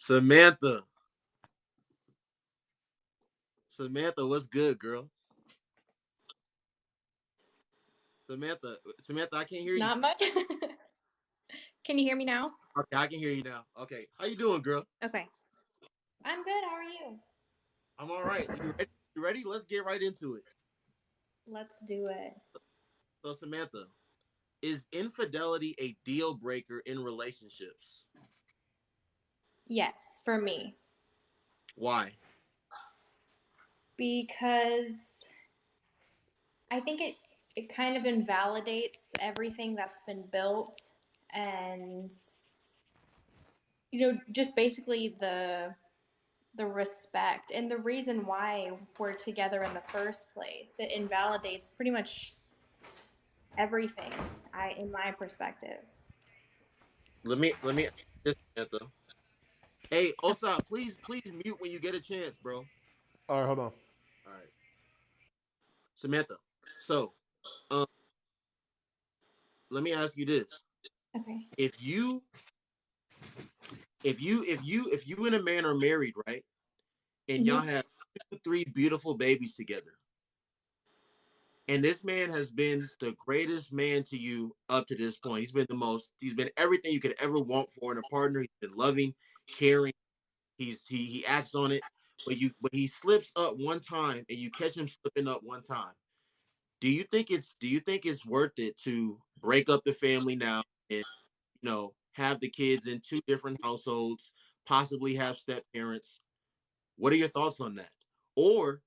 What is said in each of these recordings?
Samantha. Samantha, what's good, girl? Samantha, I can't hear you. Not much. Can you hear me now? Okay, I can hear you now. Okay, how you doing, girl? Okay. I'm good. How are you? I'm all right. You ready? You ready? Let's get right into it. Let's do it. So, Samantha, is infidelity a deal breaker in relationships? Yes, for me. Why? Because I think it kind of invalidates everything that's been built and just basically the respect and the reason why we're together in the first place. It invalidates pretty much everything in my perspective. Let me ask this, Samantha. Hey, Osa, please mute when you get a chance, bro. All right, hold on. All right, Samantha. So, um, let me ask you this: Okay. if you if you and a man are married, right, and y'all Mm-hmm. have 2, 3 beautiful babies together, and this man has been the greatest man to you up to this point. He's been everything you could ever want for in a partner. He's been loving, caring. He acts on it. But he slips up one time and you catch him slipping up one time. Do you think it's worth it to break up the family now and have the kids in 2 different households, possibly have step parents? What are your thoughts on that? Or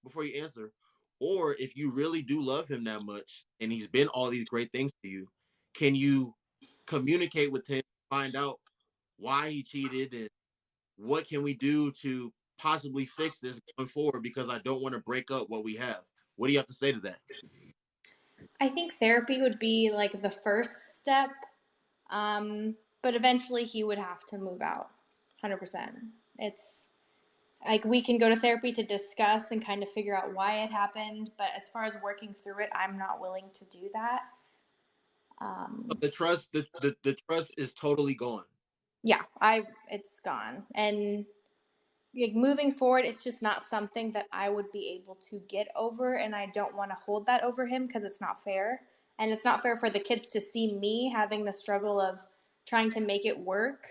before you answer, or if you really do love him that much and he's been all these great things to you, can you communicate with him, find out why he cheated, and what can we do to possibly fix this going forward? Because I don't want to break up what we have. What do you have to say to that? I think therapy would be like the first step, but eventually he would have to move out. 100%. It's like we can go to therapy to discuss and kind of figure out why it happened, but as far as working through it, I'm not willing to do that. The trust is totally gone. Yeah, it's gone. And like moving forward, it's just not something that I would be able to get over, and I don't want to hold that over him because it's not fair. And it's not fair for the kids to see me having the struggle of trying to make it work,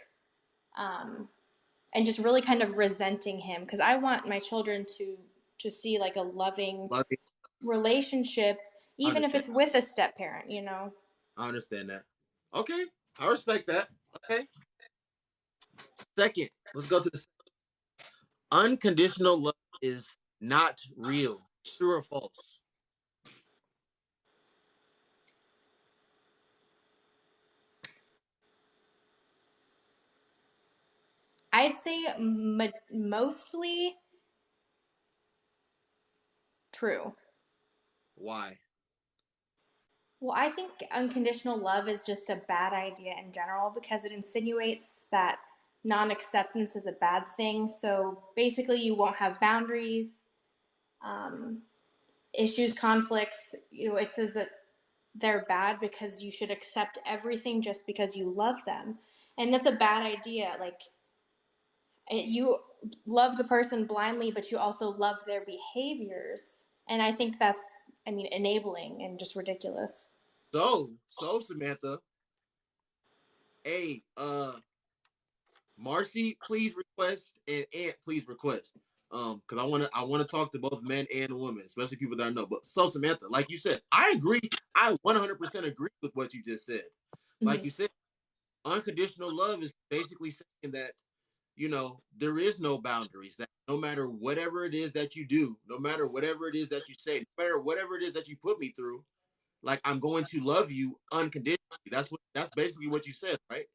and just really kind of resenting him because I want my children to see like a loving Loving, relationship, I even if understand. it's with a step parent. I understand that. Okay, I respect that. Okay. Second, let's go to the unconditional love is not real. True or false? I'd say mostly true. Why? Well, I think unconditional love is just a bad idea in general because it insinuates that non acceptance is a bad thing. So basically, you won't have boundaries, um, issues, conflicts. It says that they're bad because you should accept everything just because you love them. And that's a bad idea. Like, you love the person blindly, but you also love their behaviors. And I think that's, enabling and just ridiculous. So Samantha, hey, Marcy, please request, and Ant, please request. Because I wanna talk to both men and women, especially people that I know. But so Samantha, like you said, I agree. I 100% agree with what you just said. Like Mm-hmm. you said, unconditional love is basically saying that there is no boundaries. That no matter whatever it is that you do, no matter whatever it is that you say, no matter whatever it is that you put me through, like I'm going to love you unconditionally. That's basically what you said, right?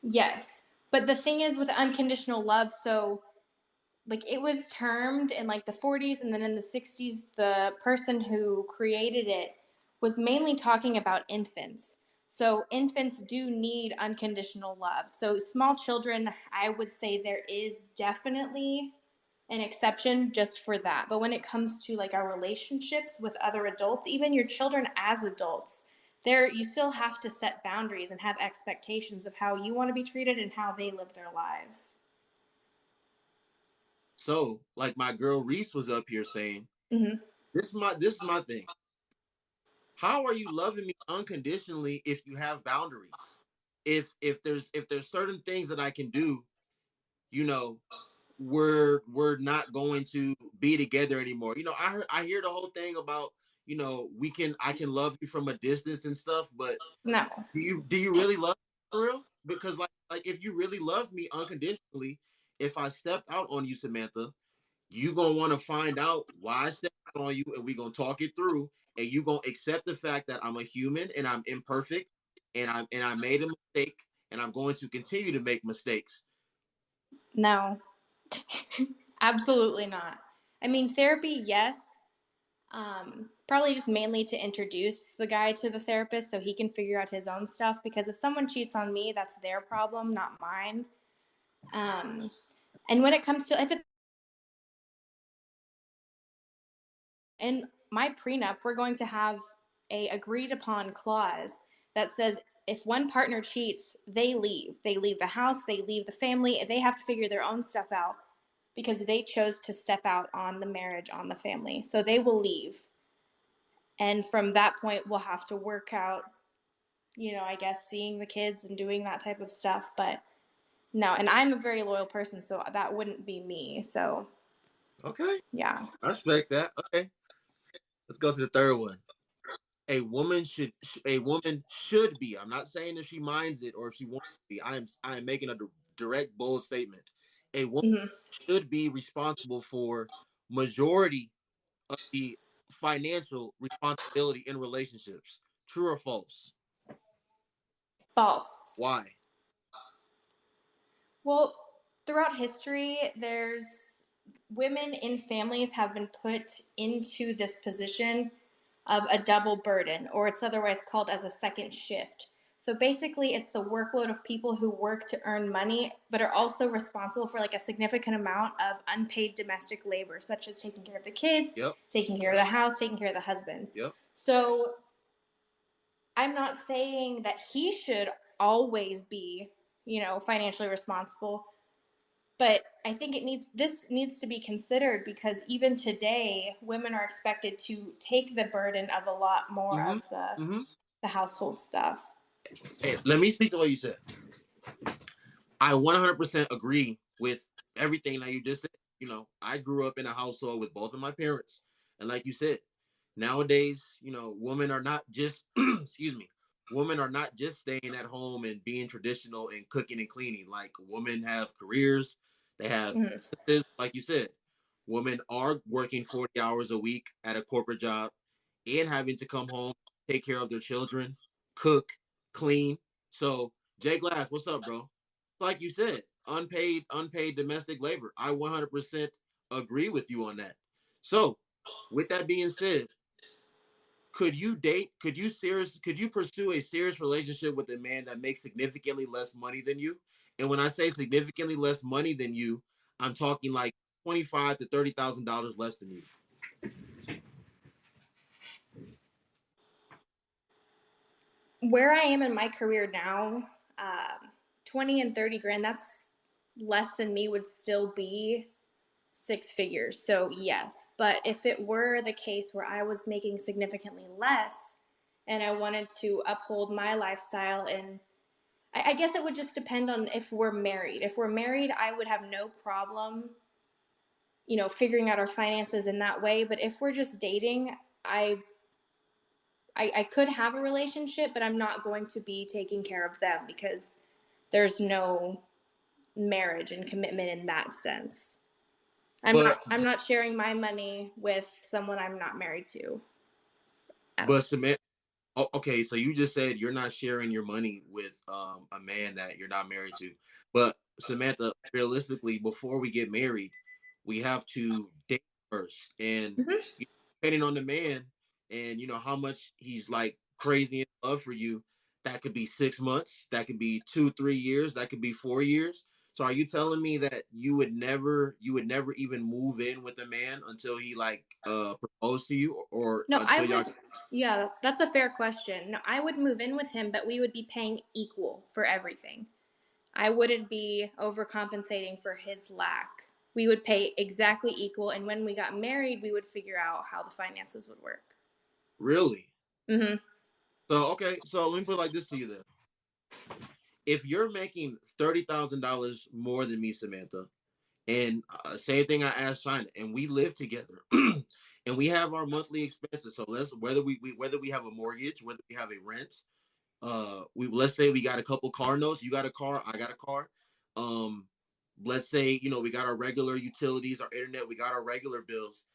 Yes. But the thing is with unconditional love, so like it was termed in like the 40s and then in the 60s, the person who created it was mainly talking about infants. So infants do need unconditional love. So small children, I would say there is definitely an exception just for that. But when it comes to like our relationships with other adults, even your children as adults, there you still have to set boundaries and have expectations of how you want to be treated and how they live their lives. So, like my girl Reese was up here saying, Mm-hmm. this is my thing. How are you loving me unconditionally if you have boundaries? If there's certain things that I can do, you know, we're not going to be together anymore. I hear the whole thing about, I can love you from a distance and stuff, but No, do you really love me for real? Because like if you really loved me unconditionally, if I stepped out on you, Samantha, you gonna want to find out why I stepped out on you, and we gonna talk it through, and you gonna accept the fact that I'm a human and I'm imperfect, and I made a mistake, and I'm going to continue to make mistakes. no, absolutely not. I mean, therapy, yes. Probably just mainly to introduce the guy to the therapist so he can figure out his own stuff. Because if someone cheats on me, that's their problem, not mine. Um, and when it comes to if it's in my prenup, we're going to have a agreed upon clause that says if one partner cheats, they leave. They leave the house, they leave the family, they have to figure their own stuff out because they chose to step out on the marriage, on the family. So they will leave. And from that point, we'll have to work out, I guess seeing the kids and doing that type of stuff. But no, and I'm a very loyal person, so that wouldn't be me. So Okay, yeah. I respect that. Okay, let's go to the third one. A woman should be. I'm not saying if she minds it or if she wants to be. I am making a direct, bold statement. A woman Mm-hmm. should be responsible for majority of the financial responsibility in relationships. True or false? False. Why? Well, throughout history, there's women in families have been put into this position of a double burden, or it's otherwise called as a second shift. So basically, it's the workload of people who work to earn money, but are also responsible for like a significant amount of unpaid domestic labor, such as taking care of the kids, Yep. taking care of the house, taking care of the husband. Yep. So I'm not saying that he should always be, financially responsible, but I think this needs to be considered because even today, women are expected to take the burden of a lot more Mm-hmm. of the Mm-hmm. the household stuff. Hey, let me speak to what you said. I 100% agree with everything that you just said. I grew up in a household with both of my parents. And like you said, nowadays, women are not just, excuse me, women are not just staying at home and being traditional and cooking and cleaning. Like women have careers, they have Mm-hmm. businesses, like you said. Women are working 40 hours a week at a corporate job and having to come home, take care of their children, cook, clean. So, Jay Glass, what's up, bro? Like you said, unpaid domestic labor. I 100% agree with you on that. So, with that being said, could you pursue a serious relationship with a man that makes significantly less money than you? And when I say significantly less money than you, I'm talking like 25 to $30,000 less than you. Where I am in my career now, 20 and 30 grand, that's less than me would still be six figures. So, yes. But if it were the case where I was making significantly less and I wanted to uphold my lifestyle, and I guess it would just depend on if we're married. If we're married, I would have no problem, figuring out our finances in that way. But if we're just dating, I could have a relationship, but I'm not going to be taking care of them because there's no marriage and commitment in that sense. I'm But not I'm not sharing my money with someone I'm not married to at all. but Samantha, okay, so you just said you're not sharing your money with a man that you're not married to. But Samantha, realistically, before we get married, we have to date first. And Mm-hmm. depending on the man and how much he's like crazy in love for you, that could be 6 months, that could be 2, 3 years, that could be 4 years. So are you telling me that you would never even move in with a man until he like proposed to you or No, I until y'all? would. Yeah, that's a fair question. No, I would move in with him, but we would be paying equal for everything. I wouldn't be overcompensating for his lack. We would pay exactly equal, and when we got married, we would figure out how the finances would work. Really? Mm-hmm. So okay, so let me put it like this to you then. If you're making $30,000 more than me, Samantha, and same thing I asked China, and we live together, and we have our monthly expenses. So let's whether we have a mortgage, whether we have a rent, we let's say we got a couple car notes. You got a car, I got a car. Um, let's say we got our regular utilities, our internet, we got our regular bills.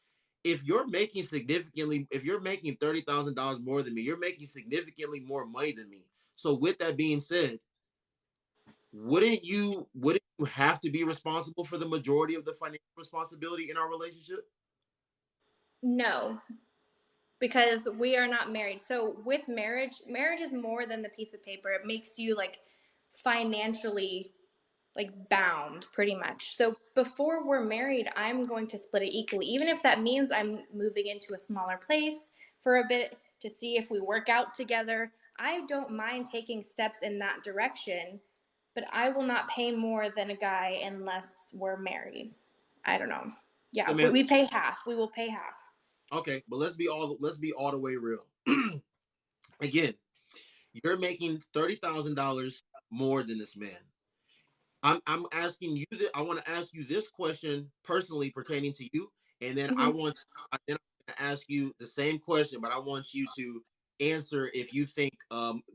If you're making $30,000 more than me, you're making significantly more money than me. So with that being said, wouldn't you have to be responsible for the majority of the financial responsibility in our relationship? No, because we are not married. So with marriage, marriage is more than the piece of paper. It makes you like financially like bound pretty much. So before we're married, I'm going to split it equally, even if that means I'm moving into a smaller place for a bit to see if we work out together. I don't mind taking steps in that direction, but I will not pay more than a guy unless we're married. I don't know. Yeah, Samantha, we pay half. We will pay half. okay, but let's be all the way real. Again, you're making $30,000 more than this man. I'm asking you that I want to ask you this question personally pertaining to you, and then Mm-hmm. I'm going to ask you the same question, but I want you to answer if you think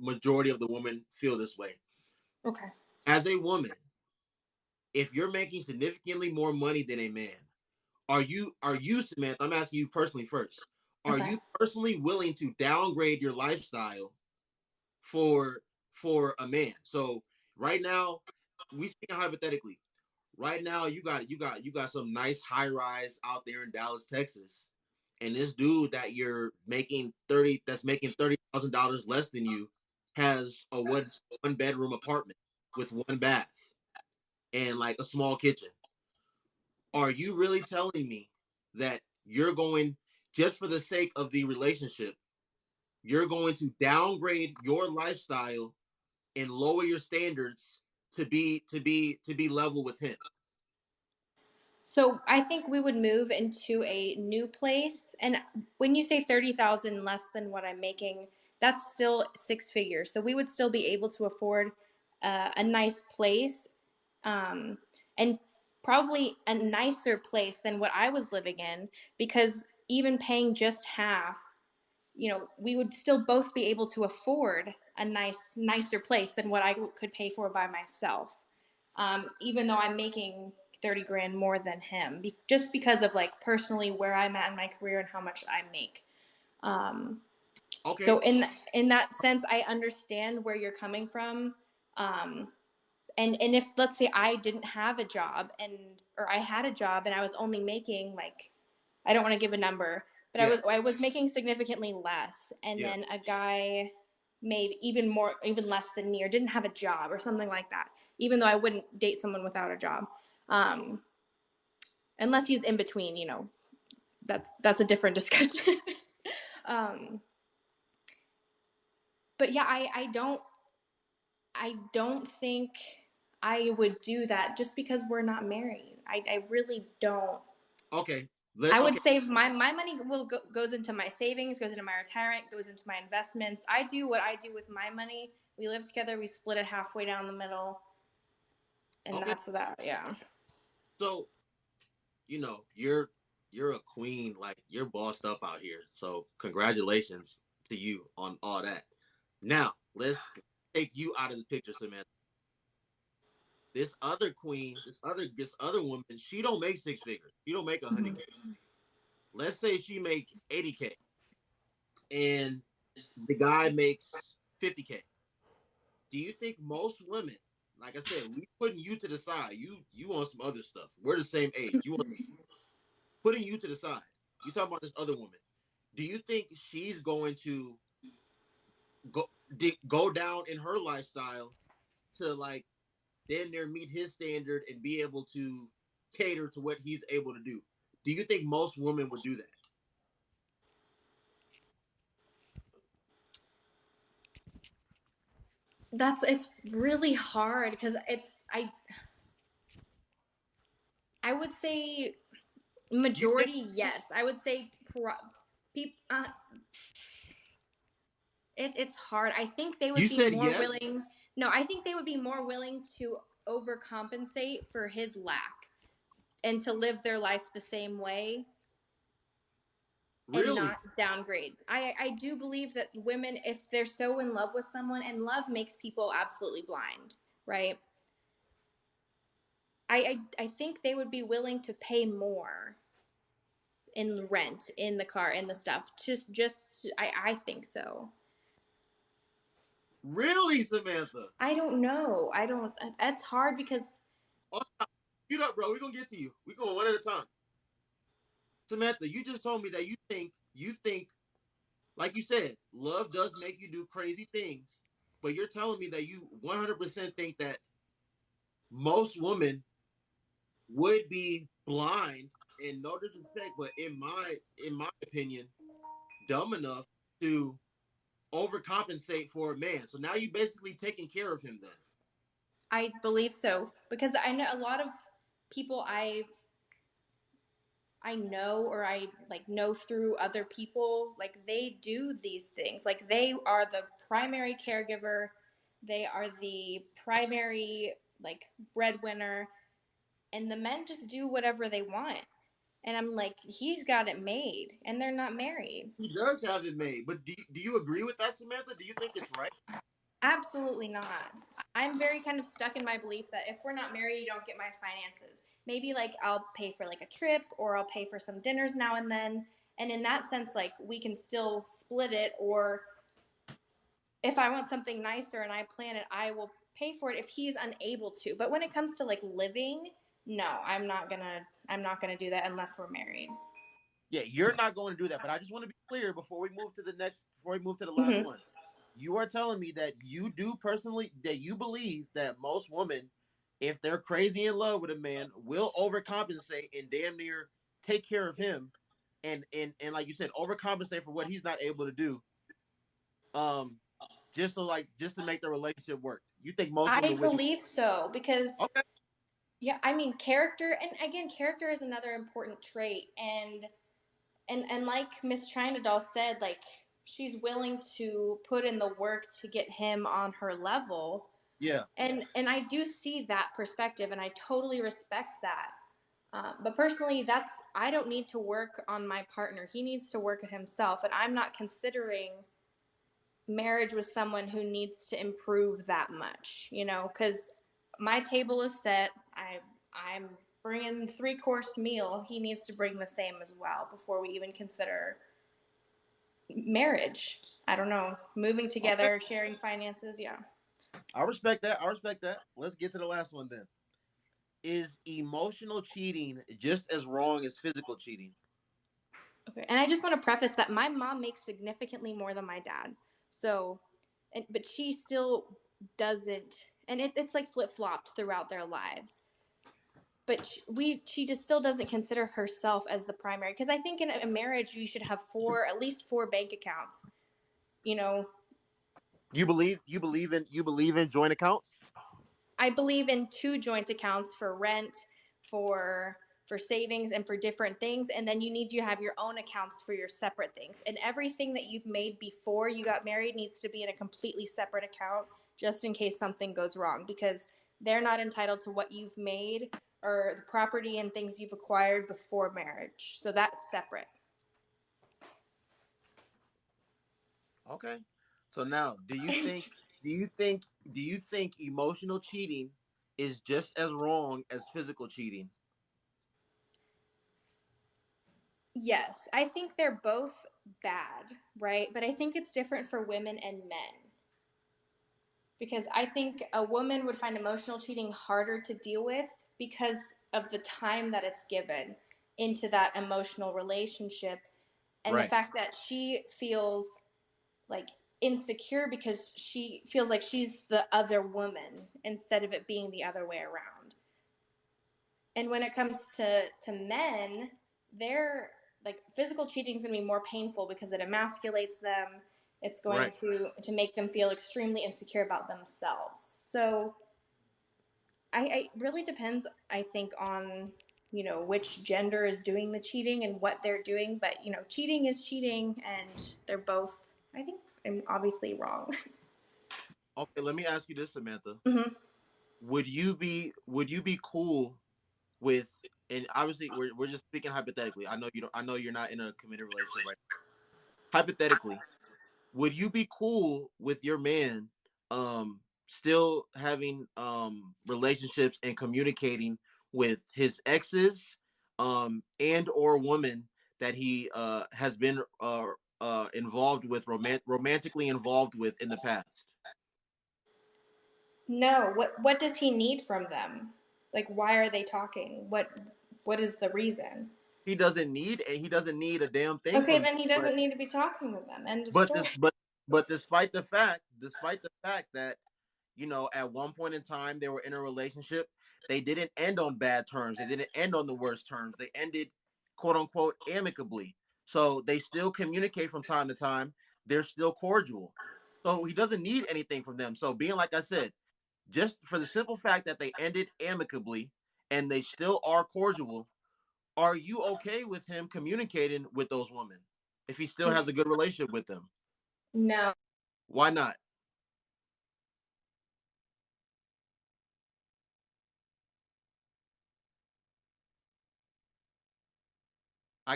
majority of the women feel this way. Okay. As a woman, if you're making significantly more money than a man, are you Samantha? I'm asking you personally first. Are Okay. you personally willing to downgrade your lifestyle for a man? So right now, we speaking hypothetically. Right now, you got some nice high rise out there in Dallas, Texas, and this dude that you're making $30,000 less than you has a one bedroom apartment with one bath and like a small kitchen. Are you really telling me that you're going, just for the sake of the relationship, you're going to downgrade your lifestyle and lower your standards to be level with him? So I think we would move into a new place. And when you say 30,000 less than what I'm making, that's still six figures. So we would still be able to afford a nice place, um, and probably a nicer place than what I was living in, because even paying just half, we would still both be able to afford a nicer place than what I could pay for by myself. Even though I'm making 30 grand more than him, just because of like personally where I'm at in my career and how much I make. Um, so Okay, in that sense, I understand where you're coming from. Um, and if let's say I didn't have a job, or I had a job and I was only making like, I don't want to give a number, but yeah, I was making significantly less, and yeah. then a guy made even less than me, or didn't have a job or something like that. Even though I wouldn't date someone without a job, um, unless he's in between, that's a different discussion. um, but yeah, I don't think I would do that just because we're not married. I really don't. Okay, I would okay, save my money goes into my savings, goes into my retirement, goes into my investments. I do what I do with my money. We live together. We split it halfway down the middle, and okay. that's that. Yeah. So you're a queen, like you're bossed up out here. So congratulations to you on all that. Now let's take you out of the picture, Samantha. This other queen, this other woman, she don't make six figures. She don't make 100K. Let's say she make 80K, and the guy makes 50K. Do you think most women, like I said, we putting you to the side. You want some other stuff. We're the same age. You want putting you to the side. You talking about this other woman. Do you think she's going to go go down in her lifestyle to like damn near meet his standard and be able to cater to what he's able to do. Do you think most women would do that? It's really hard because I would say You think majority yes. I would say people it's hard. I think they would you be said more yes? willing. No, I think they would be more willing to overcompensate for his lack and to live their life the same way and Really? not downgrade. I do believe that women, if they're so in love with someone, and love makes people absolutely blind, right? I think they would be willing to pay more in rent, in the car, in the stuff. Just I think so. Really, Samantha? I don't know. I don't. That's hard because Oh, get up, bro. We're gonna get to you. We're going one at a time. Samantha, you just told me that you think, like you said, love does make you do crazy things, but you're telling me that you 100% think that most women would be blind, and no disrespect, but in my opinion, dumb enough to overcompensate for a man. So now you basically taking care of him then. I believe so because I know a lot of people I know or I like know through other people like they do these things. Like they are the primary caregiver, they are the primary like breadwinner and the men just do whatever they want. And I'm like he's got it made and they're not married. He does have it made, but do you agree with that, Samantha? Do you think it's right? Absolutely not. I'm very kind of stuck in my belief that if we're not married, you don't get my finances. Maybe like I'll pay for like a trip or I'll pay for some dinners now and then. And in that sense, like we can still split it. Or if I want something nicer and I plan it, I will pay for it if he's unable to. But when it comes to like living, no, I'm not gonna do that unless we're married. Yeah, you're not going to do that. But I just want to be clear before we move to the last Mm-hmm. one. You are telling me that you do personally that you believe that most women, if they're crazy in love with a man, will overcompensate and damn near take care of him, and like you said, overcompensate for what he's not able to do. Um, just to make the relationship work. You think most I women would do? believe so because Okay. yeah, I mean character and again character is another important trait and like Miss China Doll said, like she's willing to put in the work to get him on her level. Yeah. And I do see that perspective and I totally respect that. But personally, that's I don't need to work on my partner. He needs to work at himself, and I'm not considering marriage with someone who needs to improve that much. You know, because my table is set. I'm bringing 3-course meal. He needs to bring the same as well before we even consider marriage. I don't know, moving Okay. together, sharing finances. Yeah. I respect that. I respect that. Let's get to the last one then. Is emotional cheating just as wrong as physical cheating? Okay. And I just want to preface that my mom makes significantly more than my dad. So, but she still doesn't, and it's like flip flopped throughout their lives. But she just still doesn't consider herself as the primary because I think in a marriage you should have at least 4 bank accounts. You know, You believe in joint accounts? I believe in 2 joint accounts for rent, for savings and for different things and then you need to have your own accounts for your separate things. And everything that you've made before you got married needs to be in a completely separate account just in case something goes wrong because they're not entitled to what you've made or the property and things you've acquired before marriage. So that's separate. Okay. So now, do you think emotional cheating is just as wrong as physical cheating? Yes, I think they're both bad, right? But I think it's different for women and men. Because I think a woman would find emotional cheating harder to deal with because of the time that it's given into that emotional relationship and the Right. fact that she feels like insecure because she feels like she's the other woman instead of it being the other way around. And when it comes to men, they're like physical cheating is going to be more painful because it emasculates them. It's going Right. to make them feel extremely insecure about themselves. So I really depends, I think, on which gender is doing the cheating and what they're doing. But cheating is cheating, and they're both, I think, obviously wrong. Okay, let me ask you this, Samantha. Mm-hmm. Would you be cool with, and obviously we're just speaking hypothetically. I know you're not in a committed relationship right now. Hypothetically, would you be cool with your man still having relationships and communicating with his exes and or women that he has been involved with, romantically involved with in the past? No, what does he need from them? Like, why are they talking? What is the reason? He doesn't need a damn thing Okay, from them. then he But doesn't need to be talking with them. End of but story. this but despite the fact that at one point in time they were in a relationship, they didn't end on bad terms. They didn't end on the worst terms. They ended, quote unquote, amicably. So they still communicate from time to time. They're still cordial. So he doesn't need anything from them. So being, like I said, just for the simple fact that they ended amicably and they still are cordial, are you okay with him communicating with those women if he still has a good relationship with them? No. Why not?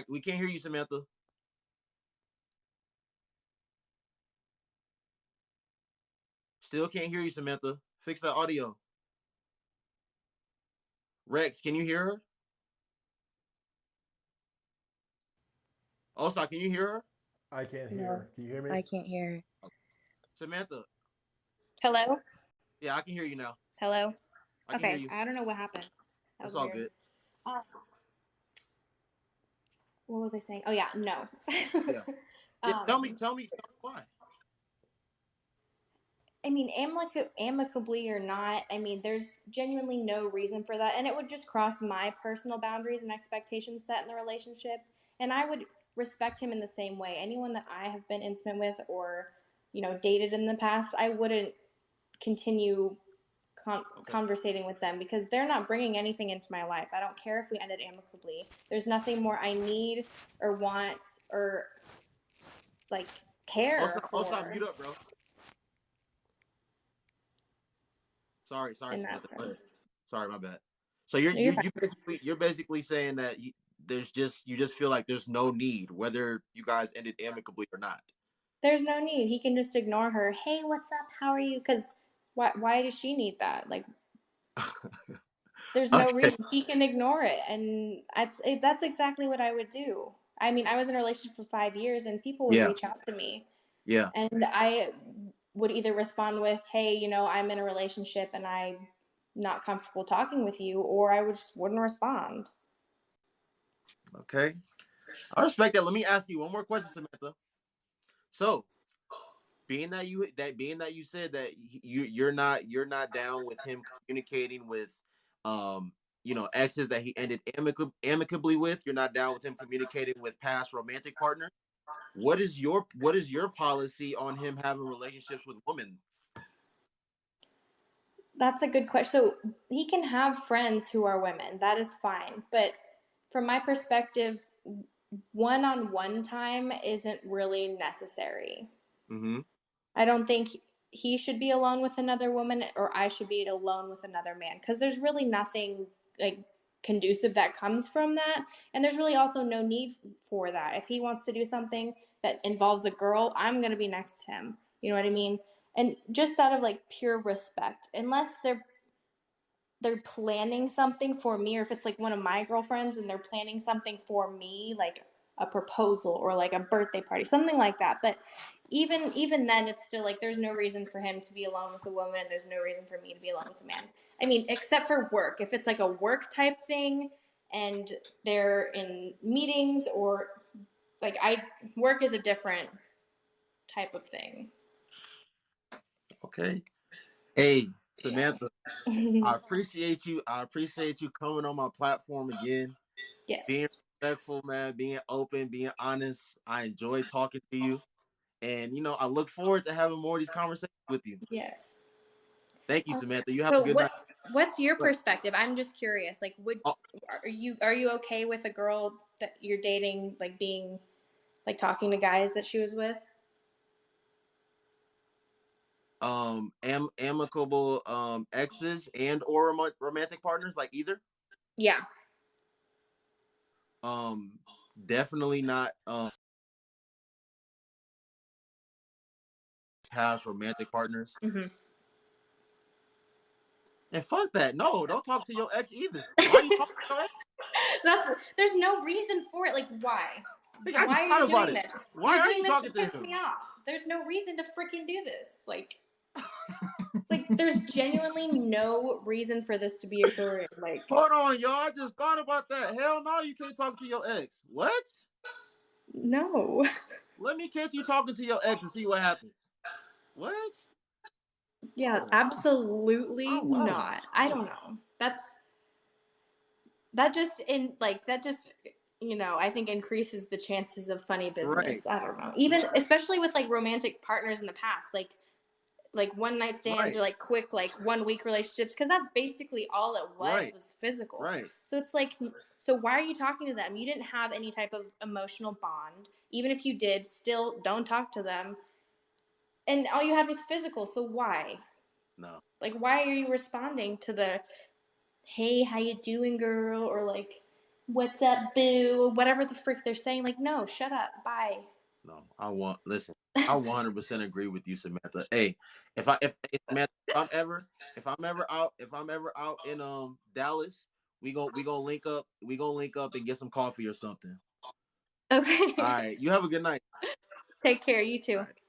We can't hear you, Samantha. Still can't hear you, Samantha. Fix that audio. Rex, can you hear her? Also, can you hear her? I can't No, hear. Can you hear me? I can't hear. Samantha. Hello? Yeah, I can hear you now. Hello? I can hear Okay, you. I don't know what happened. That It's was all weird. good. Uh, what was I saying? Oh, yeah, no. Yeah. Yeah. Tell me, um, tell me why. I mean, amicably or not, I mean, there's genuinely no reason for that. And it would just cross my personal boundaries and expectations set in the relationship. And I would respect him in the same way. Anyone that I have been intimate with or, dated in the past, I wouldn't continue Okay. conversating with them because they're not bringing anything into my life. I don't care if we ended amicably. There's nothing more I need or want or like care Also, for mute up, bro. Sorry, in that Samantha. Go ahead. sense. Sorry, my bad. So you're No, you you're fine. you basically you're basically saying that you just feel like there's no need, whether you guys ended amicably or not. There's no need. He can just ignore her. Hey, what's up? How are you? Because why does she need that? Like, there's no Okay. reason. He can ignore it, and that's exactly what I would do. I mean, I was in a relationship for 5 years, and people would Yeah. reach out to me, Yeah. and I would either respond with, "Hey, I'm in a relationship, and I'm not comfortable talking with you," or I just wouldn't respond. Okay. I respect that. Let me ask you one more question, Samantha. So, being that you said that you're not down with him communicating with exes that he ended amicably with. You're not down with him communicating with past romantic partners. What is your policy on him having relationships with women? That's a good question. So he can have friends who are women. That is fine. But from my perspective, one on one time isn't really necessary. Mm-hmm. I don't think he should be alone with another woman or I should be alone with another man because there's really nothing like conducive that comes from that. And there's really also no need for that. If he wants to do something that involves a girl, I'm going to be next to him. You know what I mean? And just out of like pure respect, unless they're planning something for me, or if it's like one of my girlfriends and they're planning something for me, like a proposal or like a birthday party, something like that. But even then, it's still like there's no reason for him to be alone with a woman, and there's no reason for me to be alone with a man. I mean, except for work. If it's like a work type thing and they're in meetings or like I work is a different type of thing. Okay. Hey, Yeah. Samantha, I appreciate you. I appreciate you coming on my platform again, being Yes. respectful, man, being open, being honest. I enjoy talking to you. And I look forward to having more of these conversations with you. Yes. Thank you, Samantha. You have a So good night. what's your But, perspective? I'm just curious. Like, would oh, are you okay with a girl that you're dating like being like talking to guys that she was with? amicable exes and or romantic partners, like either. Yeah. Um, definitely not past romantic partners. Hmm. And fuck that. No, don't talk to your ex either. Why are you talking to your ex? There's no reason for it. Like, why? I just Why are thought you about doing it. this? Why You're are doing you this talking to to piss me him? off. There's no reason to freaking do this. Like there's genuinely no reason for this to be occurring. Like, Hold on, y'all. I just thought about that. Hell no, you can't talk to your ex. What? no. Let me catch you talking to your ex and see what happens. What? Yeah, Oh, absolutely I don't not. I know. don't know. That just I think increases the chances of funny Right, business. I don't know. Even especially with like romantic partners in the past, like one night stands right, or like quick like 1 week relationships, because that's basically all it right, was physical. right. So it's like, so why are you talking to them? You didn't have any type of emotional bond. Even if you did, still don't talk to them. And all you had was physical, so why? No, Like, why are you responding to the hey, how you doing, girl, or like what's up, boo, whatever the frick they're saying? Like, no, shut up, bye. no. Listen. I 100% agree with you, Samantha. Hey, if Samantha, if I'm ever out in Dallas, we gonna link up. We gonna link up and get some coffee or something. All Okay. right. You have a good night. Take care, you All too. right.